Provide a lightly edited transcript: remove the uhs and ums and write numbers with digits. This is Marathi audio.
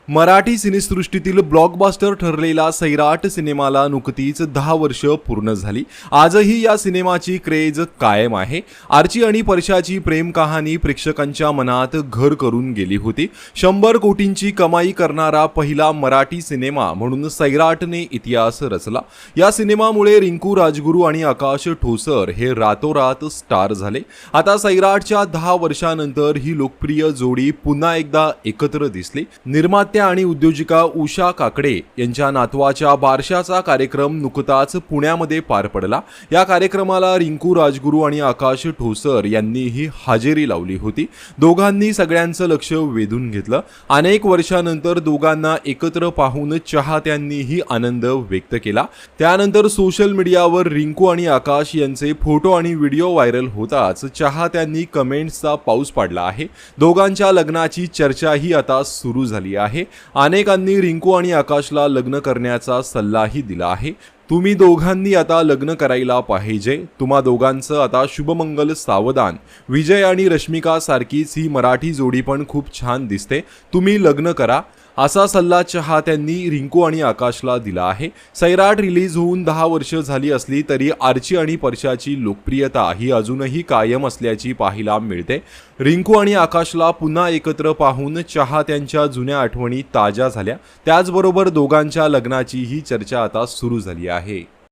मराठी सिनेसृष्टीतील ब्लॉकबस्टर ठरलेला सैराट सिनेमाला नुकतीच 10 वर्ष पूर्ण झाली। आजही या सिनेमाची क्रेज कायम आहे। आर्ची आणि परशाची प्रेम कहाणी प्रेक्षकांच्या मनात घर करून गेली होती। 100 कोटींची कमाई करणारा पहिला मराठी सिनेमा म्हणून सैराटने इतिहास रचला। या सिनेमामुळे रिंकू राजगुरू आणि आकाश ठोसर हे रातोरात स्टार झाले। आता सैराटच्या 10 वर्षांनंतर ही लोकप्रिय जोडी पुन्हा एकदा एकत्र दिसली। निर्मात्या आणि उद्योजिका उषा काकडे यांच्या नातवाच्या बारशाचा कार्यक्रम नुकताच पुण्यामध्ये पार पडला। या कार्यक्रमाला रिंकू राजगुरू आणि आकाश ठोसर यांनीही हजेरी लावली होती। दोघांनी सगळ्यांचं लक्ष वेधून घेतलं। अनेक वर्षांनंतर दोघांना एकत्र पाहून चाहत्यांनीही आनंद व्यक्त केला। त्यानंतर सोशल मीडियावर रिंकू आणि आकाश यांचे फोटो आणि व्हिडिओ व्हायरल होताच चाहत्यांनी कमेंट्सचा पाऊस पाडला आहे। दोघांच्या लग्नाची चर्चाही आता सुरू झाली आहे। अनेकांनी रिंकू आणि आकाशला लग्न करण्याचा सल्लाही दिला आहे। तुम्ही दोघांनी आता लग्न करायला पाहिजे। तुम्हा दोघांचं आता शुभमंगल सावधान। विजय आणि रश्मिका सारखीच ही मराठी जोडी पण खूप छान दिसते, तुम्ही लग्न करा, असा सल्ला चाहत्यांनी रिंकू आणि आकाशला दिला आहे। सैराट रिलीज होऊन 10 वर्ष झाली असली तरी आर्ची आणि परशाची लोकप्रियता ही अजूनही कायम असल्याची पाहायला मिळते। रिंकू आणि आकाशला पुन्हा एकत्र पाहून चाहत्यांच्या जुन्या आठवणी ताज्या झाल्या। त्याचबरोबर दोघांच्या लग्नाचीही चर्चा आता सुरू झाली आहे।